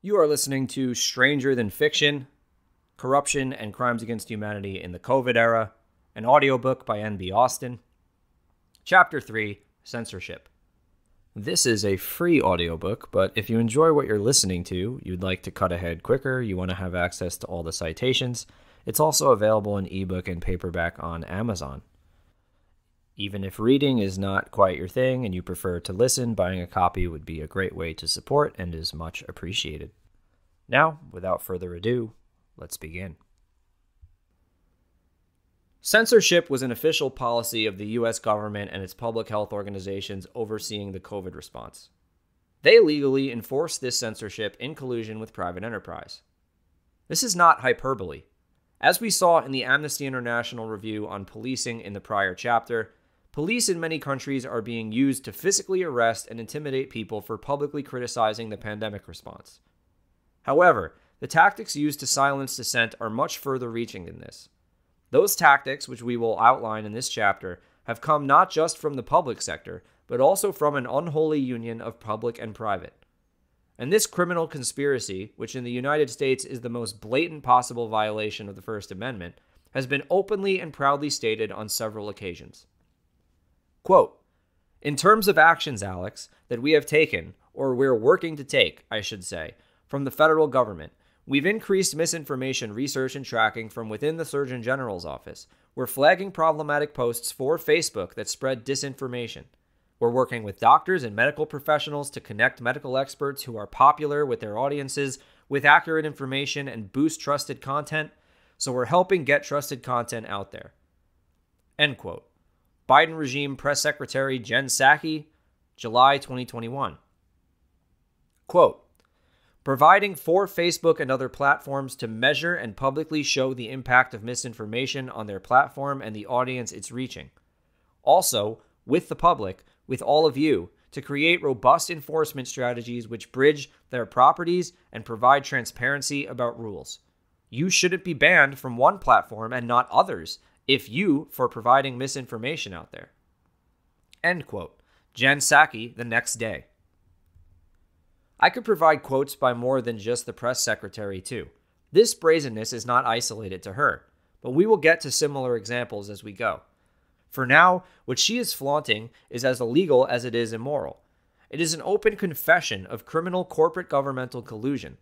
You are listening to Stranger Than Fiction, Corruption and Crimes Against Humanity in the COVID Era, an audiobook by N.B. Austin. Chapter 3, Censorship. This is a free audiobook, but if you enjoy what you're listening to, you'd like to cut ahead quicker, you want to have access to all the citations, it's also available in ebook and paperback on Amazon. Even if reading is not quite your thing and you prefer to listen, buying a copy would be a great way to support and is much appreciated. Now, without further ado, let's begin. Censorship was an official policy of the U.S. government and its public health organizations overseeing the COVID response. They legally enforced this censorship in collusion with private enterprise. This is not hyperbole. As we saw in the Amnesty International review on policing in the prior chapter, police in many countries are being used to physically arrest and intimidate people for publicly criticizing the pandemic response. However, the tactics used to silence dissent are much further reaching than this. Those tactics, which we will outline in this chapter, have come not just from the public sector, but also from an unholy union of public and private. And this criminal conspiracy, which in the United States is the most blatant possible violation of the First Amendment, has been openly and proudly stated on several occasions. Quote, "In terms of actions, Alex, that we have taken, or we're working to take, I should say, from the federal government, we've increased misinformation research and tracking from within the Surgeon General's office. We're flagging problematic posts for Facebook that spread disinformation. We're working with doctors and medical professionals to connect medical experts who are popular with their audiences with accurate information and boost trusted content, so we're helping get trusted content out there." End quote. Biden regime Press Secretary Jen Psaki, July 2021. Quote, "Providing for Facebook and other platforms to measure and publicly show the impact of misinformation on their platform and the audience it's reaching. Also, with the public, with all of you, to create robust enforcement strategies which bridge their properties and provide transparency about rules. You shouldn't be banned from one platform and not others, if you for providing misinformation out there." End quote. Jen Psaki the next day. I could provide quotes by more than just the press secretary too. This brazenness is not isolated to her, but we will get to similar examples as we go. For now, what she is flaunting is as illegal as it is immoral. It is an open confession of criminal corporate governmental collusion.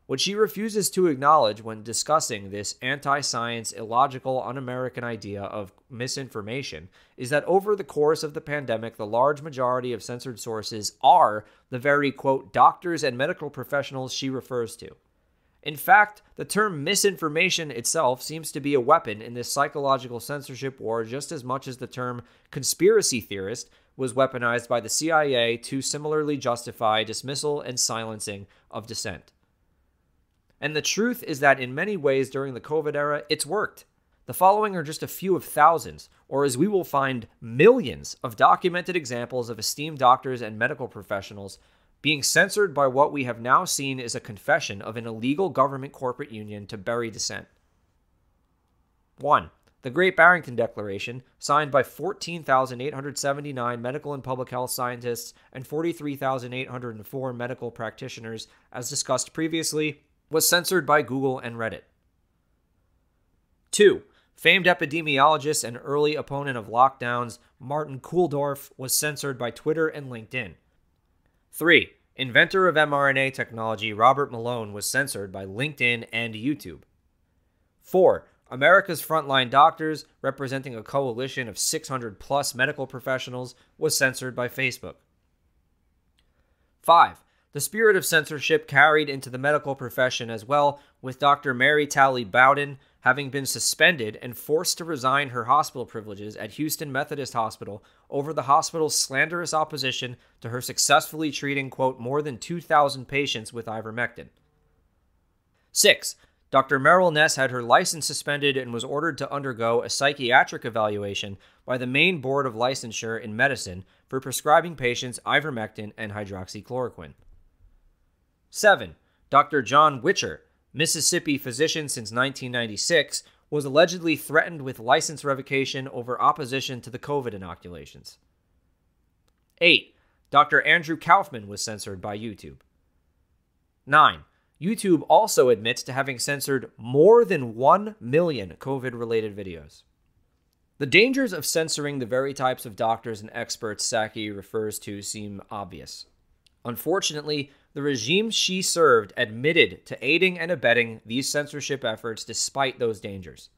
What she refuses to acknowledge when discussing this anti-science, illogical, un-American idea of misinformation is that over the course of the pandemic, the large majority of censored sources are the very, quote, doctors and medical professionals she refers to. In fact, the term misinformation itself seems to be a weapon in this psychological censorship war just as much as the term conspiracy theorist was weaponized by the CIA to similarly justify dismissal and silencing of dissent. And the truth is that in many ways during the COVID era, it's worked. The following are just a few of thousands, or as we will find, millions of documented examples of esteemed doctors and medical professionals being censored by what we have now seen is a confession of an illegal government corporate union to bury dissent. 1. The Great Barrington Declaration, signed by 14,879 medical and public health scientists and 43,804 medical practitioners, as discussed previously, was censored by Google and Reddit. 2. Famed epidemiologist and early opponent of lockdowns, Martin Kulldorff, was censored by Twitter and LinkedIn. 3. Inventor of mRNA technology, Robert Malone, was censored by LinkedIn and YouTube. 4. America's Frontline Doctors, representing a coalition of 600-plus medical professionals, was censored by Facebook. 5. The spirit of censorship carried into the medical profession as well, with Dr. Mary Talley Bowden having been suspended and forced to resign her hospital privileges at Houston Methodist Hospital over the hospital's slanderous opposition to her successfully treating, quote, more than 2,000 patients with ivermectin. 6. Dr. Merrill Ness had her license suspended and was ordered to undergo a psychiatric evaluation by the Maine Board of Licensure in Medicine for prescribing patients ivermectin and hydroxychloroquine. 7. Dr. John Witcher, Mississippi physician since 1996, was allegedly threatened with license revocation over opposition to the COVID inoculations. 8. Dr. Andrew Kaufman was censored by YouTube. 9. YouTube also admits to having censored more than 1 million COVID-related videos. The dangers of censoring the very types of doctors and experts Psaki refers to seem obvious. Unfortunately, the regime she served admitted to aiding and abetting these censorship efforts despite those dangers.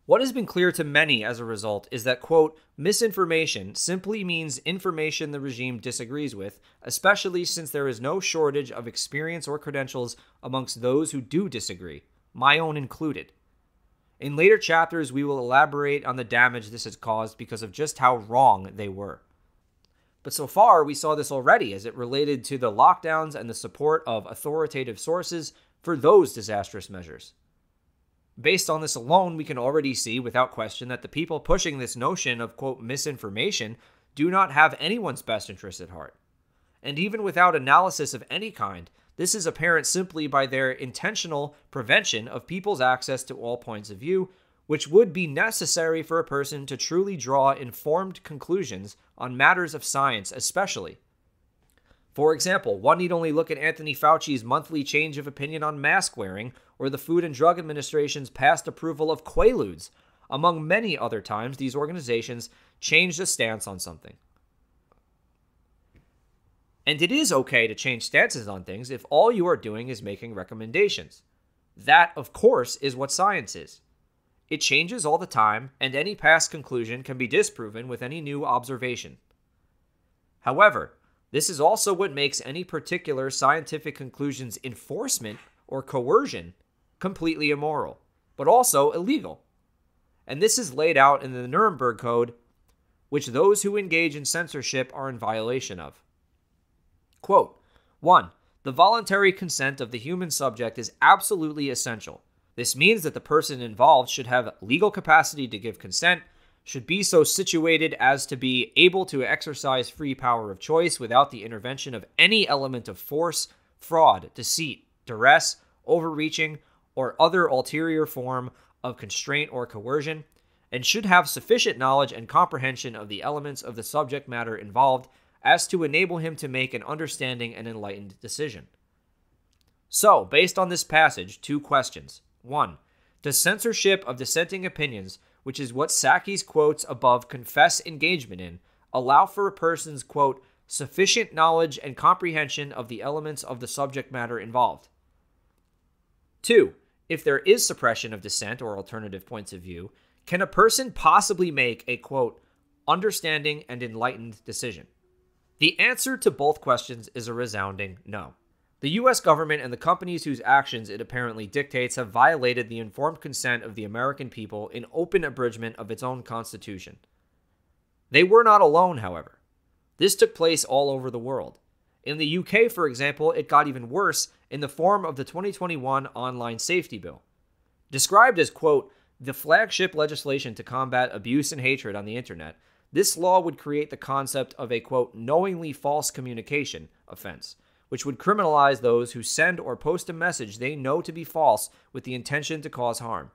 What has been clear to many as a result is that, quote, misinformation simply means information the regime disagrees with, especially since there is no shortage of experience or credentials amongst those who do disagree, my own included. In later chapters, we will elaborate on the damage this has caused because of just how wrong they were. But so far, we saw this already as it related to the lockdowns and the support of authoritative sources for those disastrous measures. Based on this alone, we can already see without question that the people pushing this notion of, quote, misinformation do not have anyone's best interest at heart. And even without analysis of any kind, this is apparent simply by their intentional prevention of people's access to all points of view, which would be necessary for a person to truly draw informed conclusions on matters of science especially. For example, one need only look at Anthony Fauci's monthly change of opinion on mask wearing or the Food and Drug Administration's past approval of Quaaludes. Among many other times, these organizations changed a stance on something. And it is okay to change stances on things if all you are doing is making recommendations. That, of course, is what science is. It changes all the time, and any past conclusion can be disproven with any new observation. However, this is also what makes any particular scientific conclusion's enforcement or coercion completely immoral, but also illegal. And this is laid out in the Nuremberg Code, which those who engage in censorship are in violation of. Quote, 1. The voluntary consent of the human subject is absolutely essential. This means that the person involved should have legal capacity to give consent, should be so situated as to be able to exercise free power of choice without the intervention of any element of force, fraud, deceit, duress, overreaching, or other ulterior form of constraint or coercion, and should have sufficient knowledge and comprehension of the elements of the subject matter involved as to enable him to make an understanding and enlightened decision. So, based on this passage, 2 questions. 1. Does censorship of dissenting opinions, which is what Psaki's quotes above confess engagement in, allow for a person's, quote, sufficient knowledge and comprehension of the elements of the subject matter involved? 2. If there is suppression of dissent or alternative points of view, can a person possibly make a, quote, understanding and enlightened decision? The answer to both questions is a resounding no. The U.S. government and the companies whose actions it apparently dictates have violated the informed consent of the American people in open abridgment of its own constitution. They were not alone, however. This took place all over the world. In the UK, for example, it got even worse in the form of the 2021 Online Safety Bill. Described as, quote, the flagship legislation to combat abuse and hatred on the internet, this law would create the concept of a, quote, knowingly false communication offense, which would criminalize those who send or post a message they know to be false with the intention to cause harm.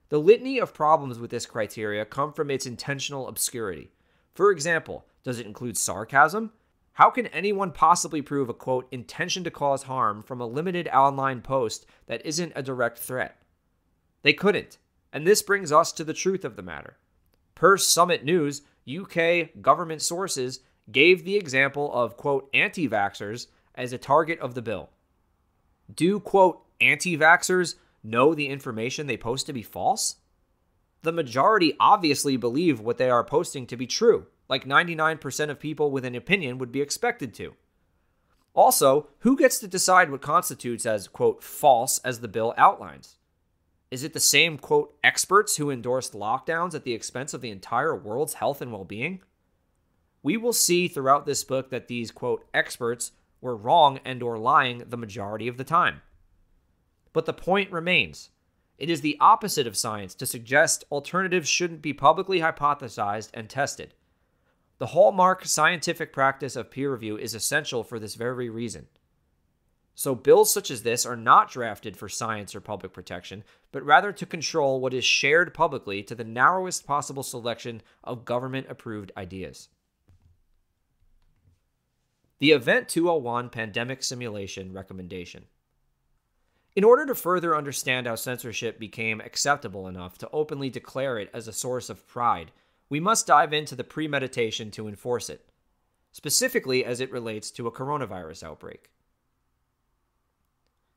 The litany of problems with this criteria come from its intentional obscurity. For example, does it include sarcasm? How can anyone possibly prove a, quote, intention to cause harm from a limited online post that isn't a direct threat? They couldn't, and this brings us to the truth of the matter. Per Summit News, UK government sources gave the example of, quote, anti-vaxxers as a target of the bill. Do, quote, anti-vaxxers know the information they post to be false? The majority obviously believe what they are posting to be true, like 99% of people with an opinion would be expected to. Also, who gets to decide what constitutes as, quote, false as the bill outlines? Is it the same, quote, experts who endorsed lockdowns at the expense of the entire world's health and well-being? We will see throughout this book that these, quote, experts were wrong and or lying the majority of the time. But the point remains. It is the opposite of science to suggest alternatives shouldn't be publicly hypothesized and tested. The hallmark scientific practice of peer review is essential for this very reason. So bills such as this are not drafted for science or public protection, but rather to control what is shared publicly to the narrowest possible selection of government-approved ideas. The Event 201 Pandemic Simulation Recommendation. In order to further understand how censorship became acceptable enough to openly declare it as a source of pride, we must dive into the premeditation to enforce it, specifically as it relates to a coronavirus outbreak.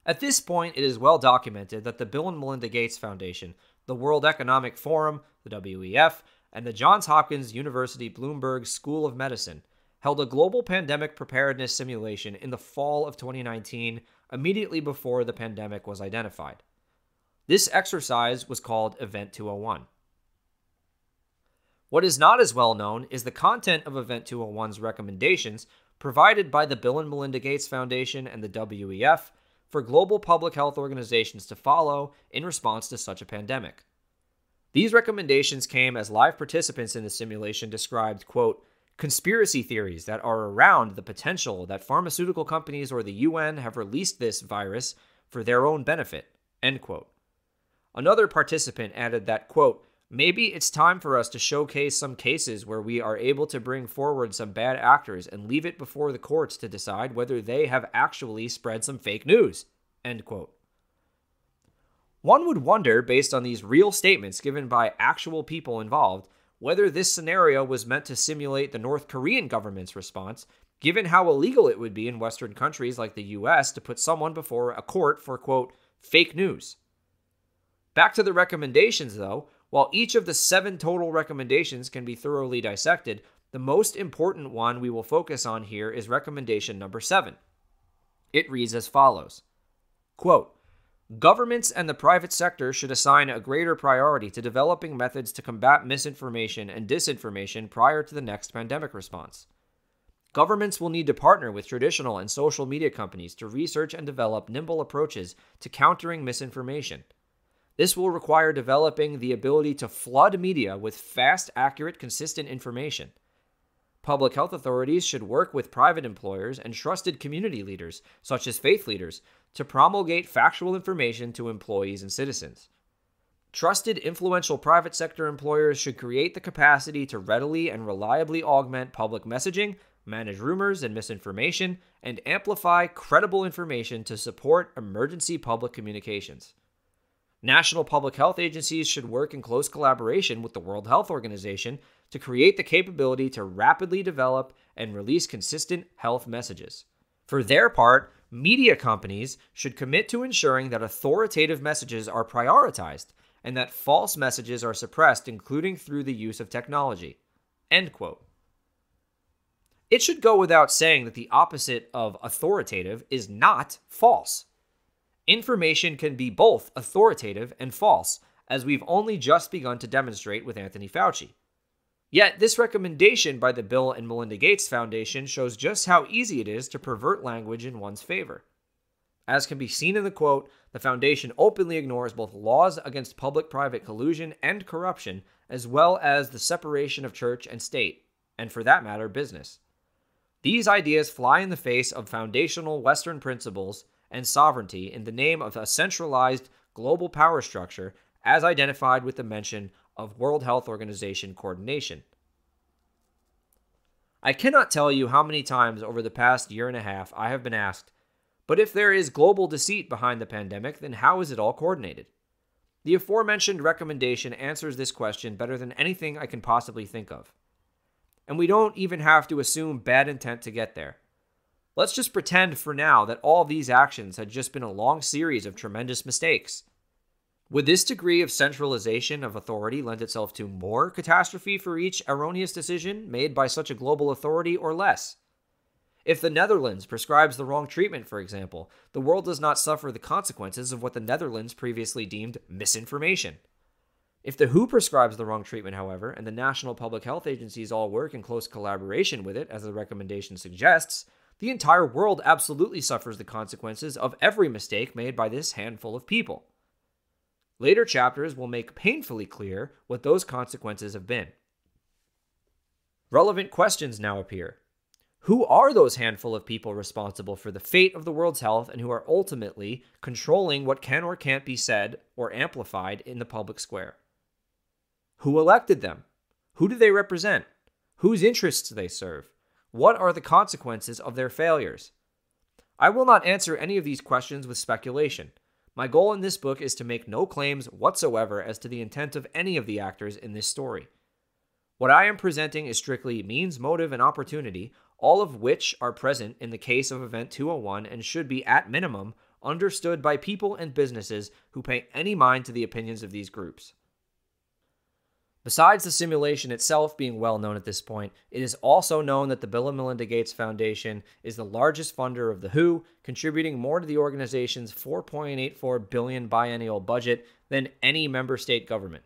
At this point, it is well documented that the Bill and Melinda Gates Foundation, the World Economic Forum, the WEF, and the Johns Hopkins University Bloomberg School of Medicine held a global pandemic preparedness simulation in the fall of 2019, immediately before the pandemic was identified. This exercise was called Event 201. What is not as well known is the content of Event 201's recommendations provided by the Bill and Melinda Gates Foundation and the WEF for global public health organizations to follow in response to such a pandemic. These recommendations came as live participants in the simulation described, quote, conspiracy theories that are around the potential that pharmaceutical companies or the UN have released this virus for their own benefit, end quote. Another participant added that, quote, maybe it's time for us to showcase some cases where we are able to bring forward some bad actors and leave it before the courts to decide whether they have actually spread some fake news, end quote. One would wonder, based on these real statements given by actual people involved, whether this scenario was meant to simulate the North Korean government's response, given how illegal it would be in Western countries like the US to put someone before a court for, quote, fake news. Back to the recommendations, though, while each of the 7 total recommendations can be thoroughly dissected, the most important one we will focus on here is recommendation number 7. It reads as follows, quote, governments and the private sector should assign a greater priority to developing methods to combat misinformation and disinformation prior to the next pandemic response. Governments will need to partner with traditional and social media companies to research and develop nimble approaches to countering misinformation. This will require developing the ability to flood media with fast, accurate, consistent information. Public health authorities should work with private employers and trusted community leaders, such as faith leaders, to promulgate factual information to employees and citizens. Trusted, influential private sector employers should create the capacity to readily and reliably augment public messaging, manage rumors and misinformation, and amplify credible information to support emergency public communications. National public health agencies should work in close collaboration with the World Health Organization to create the capability to rapidly develop and release consistent health messages. For their part, media companies should commit to ensuring that authoritative messages are prioritized and that false messages are suppressed, including through the use of technology. End quote. It should go without saying that the opposite of authoritative is not false. Information can be both authoritative and false, as we've only just begun to demonstrate with Anthony Fauci. Yet, this recommendation by the Bill and Melinda Gates Foundation shows just how easy it is to pervert language in one's favor. As can be seen in the quote, the foundation openly ignores both laws against public-private collusion and corruption, as well as the separation of church and state, and for that matter, business. These ideas fly in the face of foundational Western principles and sovereignty in the name of a centralized global power structure as identified with the mention of World Health Organization coordination. I cannot tell you how many times over the past year and a half I have been asked, but if there is global deceit behind the pandemic, then how is it all coordinated? The aforementioned recommendation answers this question better than anything I can possibly think of. And we don't even have to assume bad intent to get there. Let's just pretend for now that all these actions had just been a long series of tremendous mistakes. Would this degree of centralization of authority lend itself to more catastrophe for each erroneous decision made by such a global authority or less? If the Netherlands prescribes the wrong treatment, for example, the world does not suffer the consequences of what the Netherlands previously deemed misinformation. If the WHO prescribes the wrong treatment, however, and the national public health agencies all work in close collaboration with it, as the recommendation suggests, the entire world absolutely suffers the consequences of every mistake made by this handful of people. Later chapters will make painfully clear what those consequences have been. Relevant questions now appear. Who are those handful of people responsible for the fate of the world's health and who are ultimately controlling what can or can't be said or amplified in the public square? Who elected them? Who do they represent? Whose interests do they serve? What are the consequences of their failures? I will not answer any of these questions with speculation, My goal in this book is to make no claims whatsoever as to the intent of any of the actors in this story. What I am presenting is strictly means, motive, and opportunity, all of which are present in the case of Event 201 and should be, at minimum, understood by people and businesses who pay any mind to the opinions of these groups. Besides the simulation itself being well known at this point, it is also known that the Bill and Melinda Gates Foundation is the largest funder of the WHO, contributing more to the organization's $4.84 billion biennial budget than any member state government.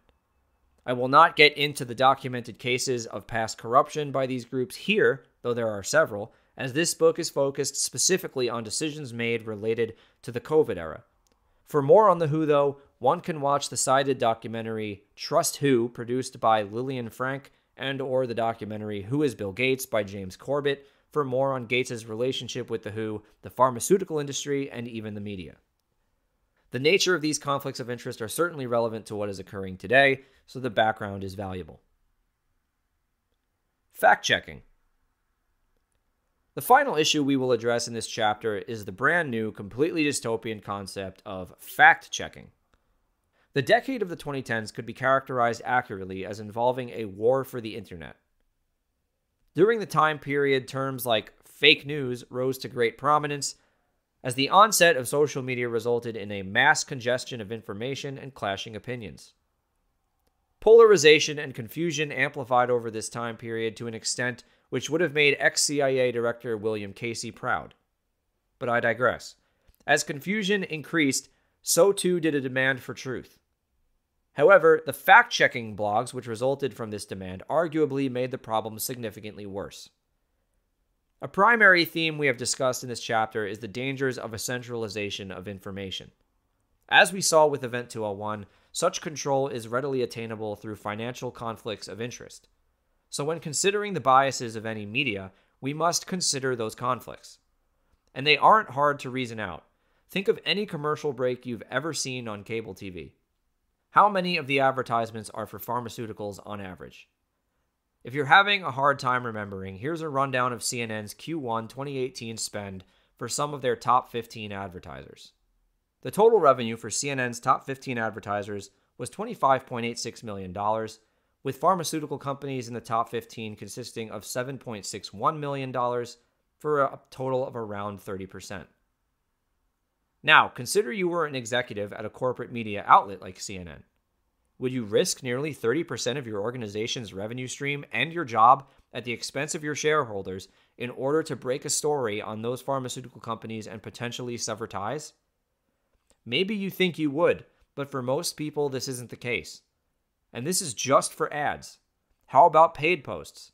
I will not get into the documented cases of past corruption by these groups here, though there are several, as this book is focused specifically on decisions made related to the COVID era. For more on the WHO, though, one can watch the cited documentary Trust Who, produced by Lillian Frank, and or the documentary Who is Bill Gates by James Corbett, for more on Gates' relationship with the WHO, the pharmaceutical industry, and even the media. The nature of these conflicts of interest are certainly relevant to what is occurring today, so the background is valuable. Fact-checking. The final issue we will address in this chapter is the brand new, completely dystopian concept of fact-checking. The decade of the 2010s could be characterized accurately as involving a war for the internet. During the time period, terms like fake news rose to great prominence, as the onset of social media resulted in a mass congestion of information and clashing opinions. Polarization and confusion amplified over this time period to an extent which would have made ex-CIA Director William Casey proud. But I digress. As confusion increased, so too did a demand for truth. However, the fact-checking blogs which resulted from this demand arguably made the problem significantly worse. A primary theme we have discussed in this chapter is the dangers of a centralization of information. As we saw with Event 201, such control is readily attainable through financial conflicts of interest. So when considering the biases of any media, we must consider those conflicts. And they aren't hard to reason out. Think of any commercial break you've ever seen on cable TV. How many of the advertisements are for pharmaceuticals on average? If you're having a hard time remembering, here's a rundown of CNN's Q1 2018 spend for some of their top 15 advertisers. The total revenue for CNN's top 15 advertisers was $25.86 million, with pharmaceutical companies in the top 15 consisting of $7.61 million for a total of around 30%. Now, consider you were an executive at a corporate media outlet like CNN. Would you risk nearly 30% of your organization's revenue stream and your job at the expense of your shareholders in order to break a story on those pharmaceutical companies and potentially sever ties? Maybe you think you would, but for most people this isn't the case. And this is just for ads. How about paid posts?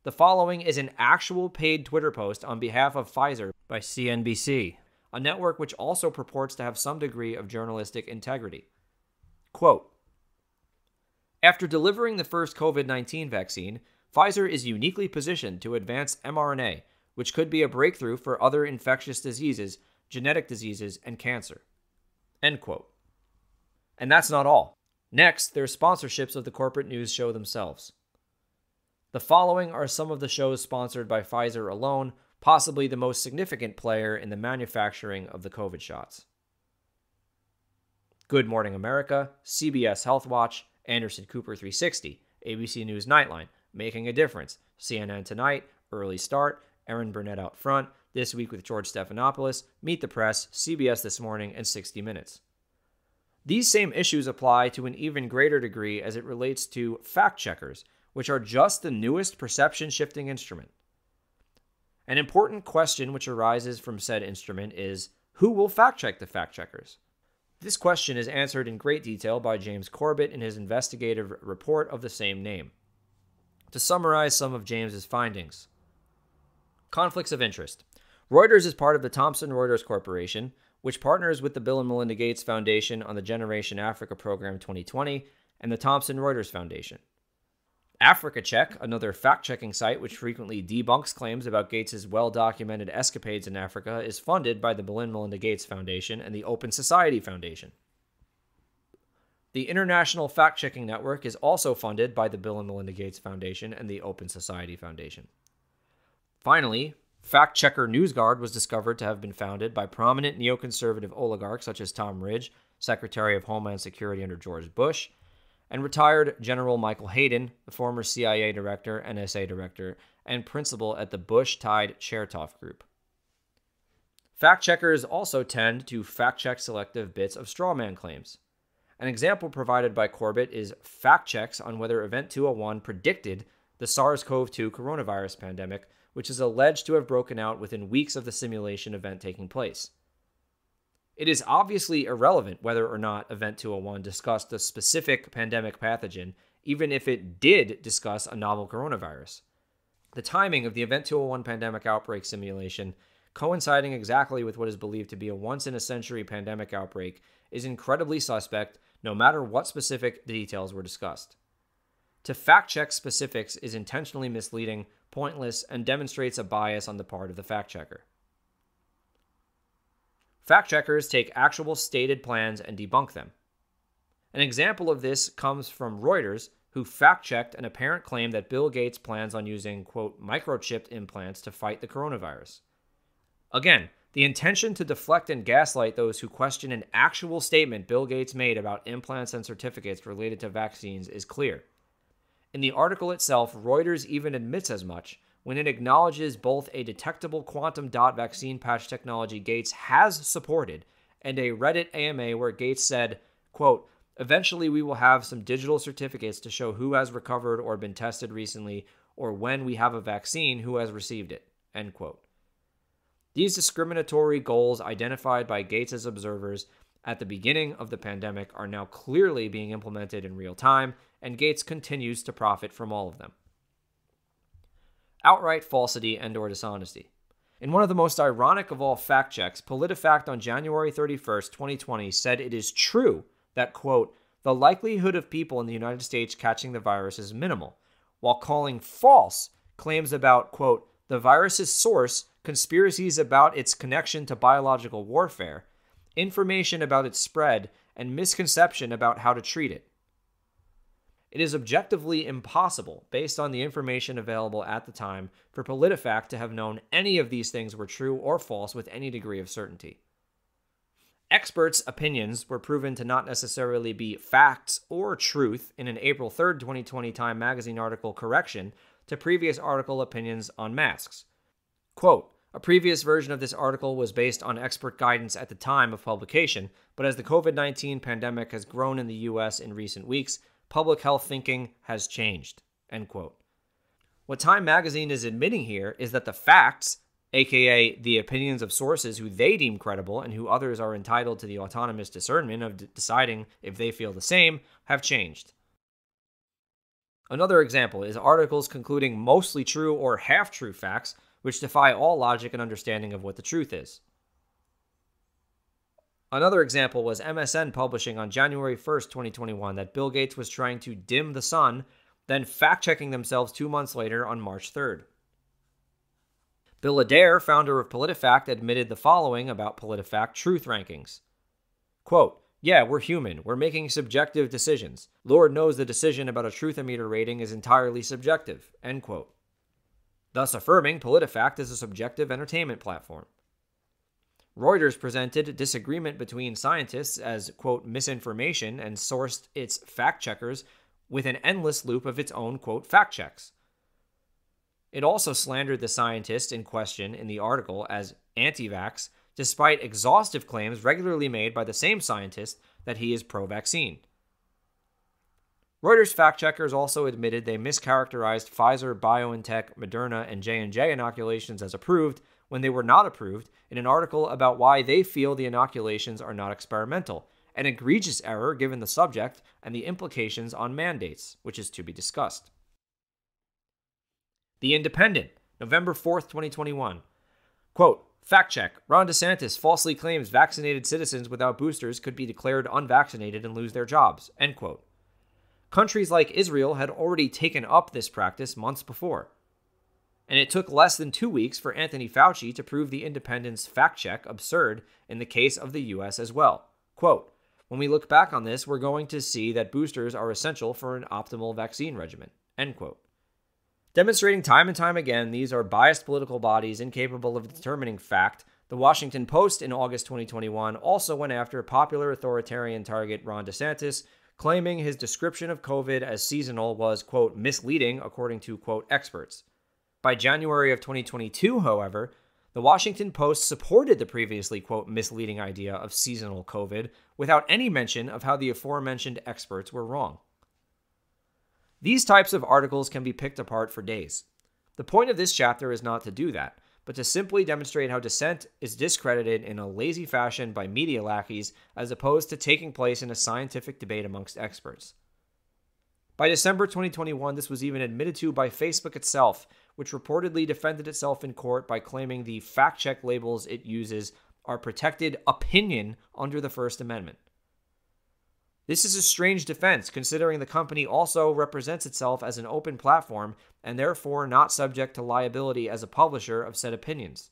The following is an actual paid Twitter post on behalf of Pfizer by CNBC, a network which also purports to have some degree of journalistic integrity. Quote, "After delivering the first COVID-19 vaccine, Pfizer is uniquely positioned to advance mRNA, which could be a breakthrough for other infectious diseases, genetic diseases, and cancer." End quote. And that's not all. Next, there's sponsorships of the corporate news show themselves. The following are some of the shows sponsored by Pfizer alone, possibly the most significant player in the manufacturing of the COVID shots. Good Morning America, CBS Health Watch, Anderson Cooper 360, ABC News Nightline, Making a Difference, CNN Tonight, Early Start, Erin Burnett Out Front, This Week with George Stephanopoulos, Meet the Press, CBS This Morning, and 60 Minutes. These same issues apply to an even greater degree as it relates to fact-checkers, which are just the newest perception-shifting instrument. An important question which arises from said instrument is, who will fact-check the fact-checkers? This question is answered in great detail by James Corbett in his investigative report of the same name. To summarize some of James's findings. Conflicts of interest. Reuters is part of the Thomson Reuters Corporation, which partners with the Bill and Melinda Gates Foundation on the Generation Africa Program 2020 and the Thomson Reuters Foundation. Africa Check, another fact-checking site which frequently debunks claims about Gates' well-documented escapades in Africa, is funded by the Bill and Melinda Gates Foundation and the Open Society Foundation. The International Fact-Checking Network is also funded by the Bill and Melinda Gates Foundation and the Open Society Foundation. Finally, Fact-checker NewsGuard was discovered to have been founded by prominent neoconservative oligarchs such as Tom Ridge, Secretary of Homeland Security under George Bush, and retired General Michael Hayden, the former CIA director, NSA director, and principal at the Bush-tied Chertoff Group. Fact-checkers also tend to fact-check selective bits of strawman claims. An example provided by Corbett is fact checks on whether Event 201 predicted the SARS-CoV-2 coronavirus pandemic, which is alleged to have broken out within weeks of the simulation event taking place. It is obviously irrelevant whether or not Event 201 discussed a specific pandemic pathogen, even if it did discuss a novel coronavirus. The timing of the Event 201 pandemic outbreak simulation, coinciding exactly with what is believed to be a once-in-a-century pandemic outbreak, is incredibly suspect no matter what specific details were discussed. To fact-check specifics is intentionally misleading, pointless, and demonstrates a bias on the part of the fact-checker. Fact-checkers take actual stated plans and debunk them. An example of this comes from Reuters, who fact-checked an apparent claim that Bill Gates plans on using, quote, microchipped implants to fight the coronavirus. Again, the intention to deflect and gaslight those who question an actual statement Bill Gates made about implants and certificates related to vaccines is clear. In the article itself, Reuters even admits as much when it acknowledges both a detectable quantum dot vaccine patch technology Gates has supported and a Reddit AMA where Gates said, quote, eventually we will have some digital certificates to show who has recovered or been tested recently or when we have a vaccine who has received it, end quote. These discriminatory goals identified by Gates' observers at the beginning of the pandemic are now clearly being implemented in real time, and Gates continues to profit from all of them. Outright falsity and/or dishonesty. In one of the most ironic of all fact checks, PolitiFact on January 31st, 2020 said it is true that, quote, the likelihood of people in the United States catching the virus is minimal, while calling false claims about, quote, the virus's source, conspiracies about its connection to biological warfare, information about its spread, and misconception about how to treat it. It is objectively impossible, based on the information available at the time, for PolitiFact to have known any of these things were true or false with any degree of certainty. Experts' opinions were proven to not necessarily be facts or truth in an April 3rd, 2020 Time magazine article correction to previous article opinions on masks. Quote, a previous version of this article was based on expert guidance at the time of publication, but as the COVID-19 pandemic has grown in the U.S. in recent weeks, public health thinking has changed, end quote. What Time magazine is admitting here is that the facts, aka the opinions of sources who they deem credible and who others are entitled to the autonomous discernment of deciding if they feel the same, have changed. Another example is articles concluding mostly true or half-true facts which defy all logic and understanding of what the truth is. Another example was MSN publishing on January 1st, 2021 that Bill Gates was trying to dim the sun, then fact-checking themselves 2 months later on March 3rd. Bill Adair, founder of PolitiFact, admitted the following about PolitiFact truth rankings. Quote, yeah, we're human. We're making subjective decisions. Lord knows the decision about a truth-o-meter rating is entirely subjective, end quote. Thus affirming PolitiFact as a subjective entertainment platform. Reuters presented disagreement between scientists as, quote, misinformation and sourced its fact-checkers with an endless loop of its own, quote, fact-checks. It also slandered the scientist in question in the article as anti-vax, despite exhaustive claims regularly made by the same scientist that he is pro-vaccine. Reuters fact-checkers also admitted they mischaracterized Pfizer, BioNTech, Moderna, and J&J inoculations as approved when they were not approved in an article about why they feel the inoculations are not experimental, an egregious error given the subject and the implications on mandates, which is to be discussed. The Independent, November 4th, 2021. Quote, fact check, Ron DeSantis falsely claims vaccinated citizens without boosters could be declared unvaccinated and lose their jobs, end quote. Countries like Israel had already taken up this practice months before. And it took less than 2 weeks for Anthony Fauci to prove the Independent's fact check absurd in the case of the U.S. as well. Quote, when we look back on this, we're going to see that boosters are essential for an optimal vaccine regimen, end quote. Demonstrating time and time again these are biased political bodies incapable of determining fact, the Washington Post in August 2021 also went after popular authoritarian target Ron DeSantis, claiming his description of COVID as seasonal was, quote, misleading, according to, quote, experts. By January of 2022, however, the Washington Post supported the previously, quote, misleading idea of seasonal COVID without any mention of how the aforementioned experts were wrong. These types of articles can be picked apart for days. The point of this chapter is not to do that, but to simply demonstrate how dissent is discredited in a lazy fashion by media lackeys as opposed to taking place in a scientific debate amongst experts. By December 2021, this was even admitted to by Facebook itself, which reportedly defended itself in court by claiming the fact-check labels it uses are protected opinion under the First Amendment. This is a strange defense, considering the company also represents itself as an open platform and therefore not subject to liability as a publisher of said opinions.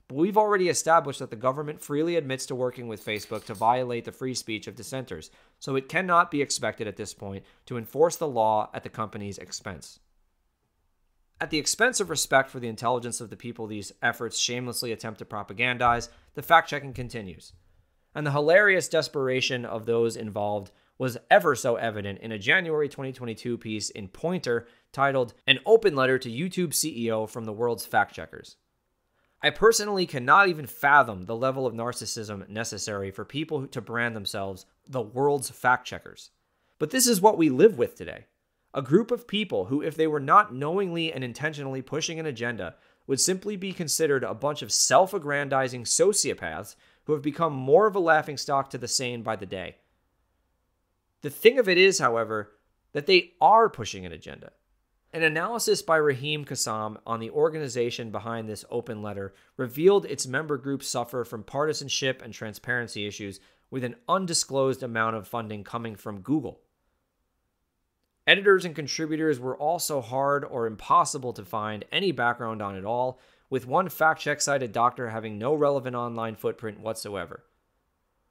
But we've already established that the government freely admits to working with Facebook to violate the free speech of dissenters, so it cannot be expected at this point to enforce the law at the company's expense. At the expense of respect for the intelligence of the people these efforts shamelessly attempt to propagandize, the fact-checking continues. And the hilarious desperation of those involved was ever so evident in a January 2022 piece in Pointer titled "An Open Letter to YouTube CEO from the World's Fact-Checkers." I personally cannot even fathom the level of narcissism necessary for people to brand themselves the world's fact-checkers. But this is what we live with today. A group of people who, if they were not knowingly and intentionally pushing an agenda, would simply be considered a bunch of self-aggrandizing sociopaths who have become more of a laughingstock to the sane by the day. The thing of it is, however, that they are pushing an agenda. An analysis by Raheem Kassam on the organization behind this open letter revealed its member groups suffer from partisanship and transparency issues with an undisclosed amount of funding coming from Google. Editors and contributors were also hard or impossible to find any background on at all, with one fact-check cited doctor having no relevant online footprint whatsoever.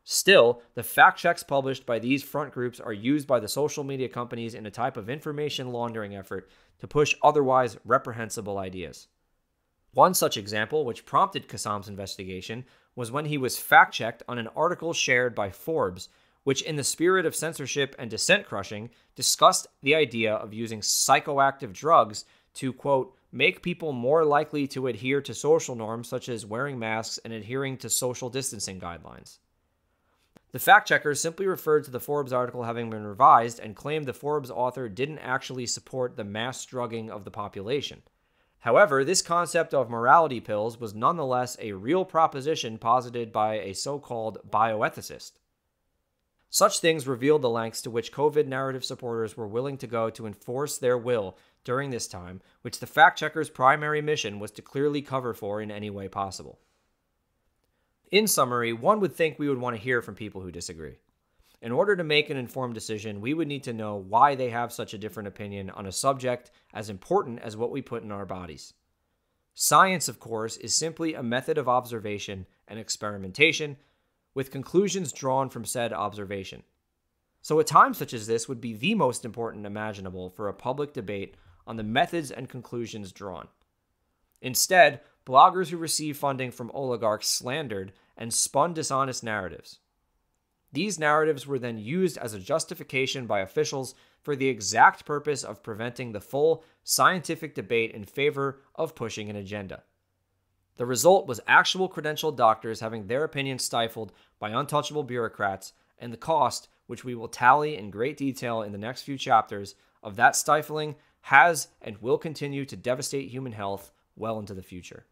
Still, the fact-checks published by these front groups are used by the social media companies in a type of information laundering effort to push otherwise reprehensible ideas. One such example, which prompted Kassam's investigation, was when he was fact-checked on an article shared by Forbes, which in the spirit of censorship and dissent crushing, discussed the idea of using psychoactive drugs to, quote, make people more likely to adhere to social norms such as wearing masks and adhering to social distancing guidelines. The fact-checkers simply referred to the Forbes article having been revised and claimed the Forbes author didn't actually support the mass drugging of the population. However, this concept of morality pills was nonetheless a real proposition posited by a so-called bioethicist. Such things revealed the lengths to which COVID narrative supporters were willing to go to enforce their will during this time, which the fact-checkers' primary mission was to clearly cover for in any way possible. In summary, one would think we would want to hear from people who disagree. In order to make an informed decision, we would need to know why they have such a different opinion on a subject as important as what we put in our bodies. Science, of course, is simply a method of observation and experimentation, with conclusions drawn from said observation. So a time such as this would be the most important imaginable for a public debate on the methods and conclusions drawn. Instead, bloggers who receive funding from oligarchs slandered and spun dishonest narratives. These narratives were then used as a justification by officials for the exact purpose of preventing the full scientific debate in favor of pushing an agenda. The result was actual credentialed doctors having their opinions stifled by untouchable bureaucrats, and the cost, which we will tally in great detail in the next few chapters, of that stifling has and will continue to devastate human health well into the future.